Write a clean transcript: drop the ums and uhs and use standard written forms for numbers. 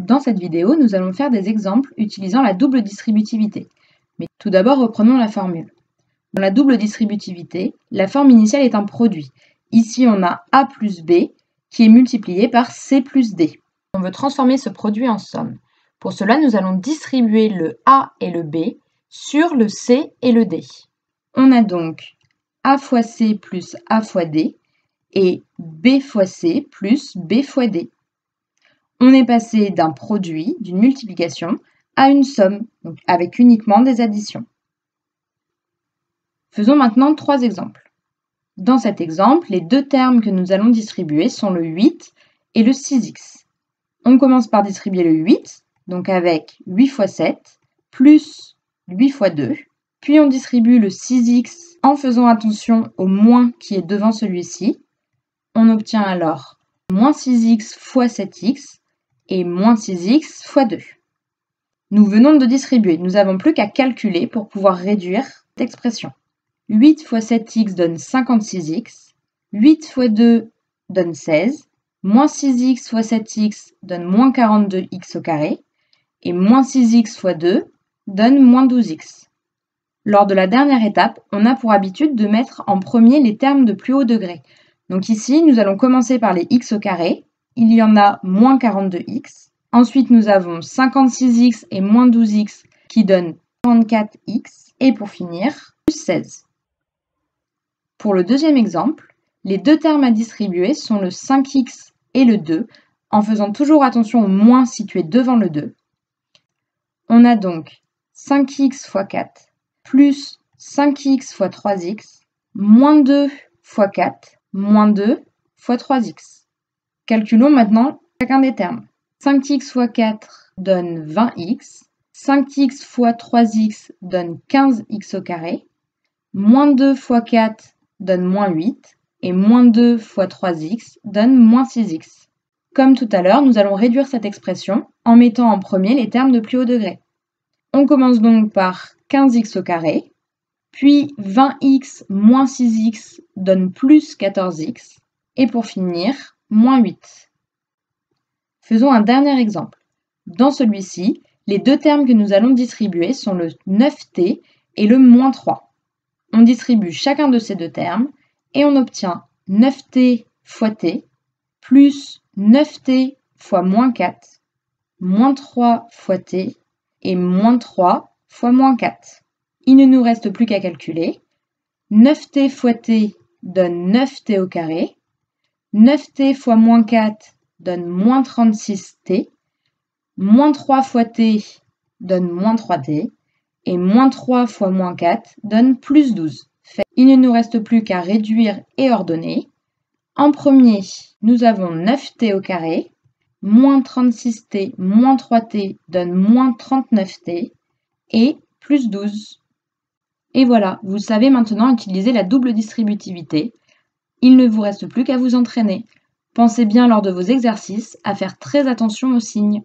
Dans cette vidéo, nous allons faire des exemples utilisant la double distributivité. Mais tout d'abord, reprenons la formule. Dans la double distributivité, la forme initiale est un produit. Ici, on a A plus B qui est multiplié par C plus D. On veut transformer ce produit en somme. Pour cela, nous allons distribuer le A et le B sur le C et le D. On a donc A fois C plus A fois D et B fois C plus B fois D. On est passé d'un produit, d'une multiplication, à une somme, donc avec uniquement des additions. Faisons maintenant 3 exemples. Dans cet exemple, les deux termes que nous allons distribuer sont le 8 et le 6x. On commence par distribuer le 8, donc avec 8 fois 7, plus 8 fois 2. Puis on distribue le 6x en faisant attention au moins qui est devant celui-ci. On obtient alors moins 6x fois 7x et moins 6x fois 2. Nous venons de distribuer, nous n'avons plus qu'à calculer pour pouvoir réduire cette expression. 8 fois 7x donne 56x, 8 fois 2 donne 16, moins 6x fois 7x donne moins 42x au carré, et moins 6x fois 2 donne moins 12x. Lors de la dernière étape, on a pour habitude de mettre en premier les termes de plus haut degré. Donc ici, nous allons commencer par les x au carré. Il y en a moins 42x. Ensuite, nous avons 56x et moins 12x qui donnent 44x. Et pour finir, plus 16. Pour le deuxième exemple, les deux termes à distribuer sont le 5x et le 2, en faisant toujours attention au moins situé devant le 2. On a donc 5x fois 4 plus 5x fois 3x, moins 2 fois 4, moins 2 fois 3x. Calculons maintenant chacun des termes. 5x fois 4 donne 20x, 5x fois 3x donne 15x au carré, moins 2 fois 4 donne moins 8, et moins 2 fois 3x donne moins 6x. Comme tout à l'heure, nous allons réduire cette expression en mettant en premier les termes de plus haut degré. On commence donc par 15x au carré, puis 20x moins 6x donne plus 14x, et pour finir, moins 8. Faisons un dernier exemple. Dans celui-ci, les deux termes que nous allons distribuer sont le 9t et le moins 3. On distribue chacun de ces deux termes et on obtient 9t fois t plus 9t fois moins 4, moins 3 fois t et moins 3 fois moins 4. Il ne nous reste plus qu'à calculer. 9t fois t donne 9t au carré. 9t fois moins 4 donne moins 36t. Moins 3 fois t donne moins 3t. Et moins 3 fois moins 4 donne plus 12. Il ne nous reste plus qu'à réduire et ordonner. En premier, nous avons 9t au carré. Moins 36t moins 3t donne moins 39t. Et plus 12. Et voilà, vous savez maintenant utiliser la double distributivité. Il ne vous reste plus qu'à vous entraîner. Pensez bien lors de vos exercices à faire très attention aux signes.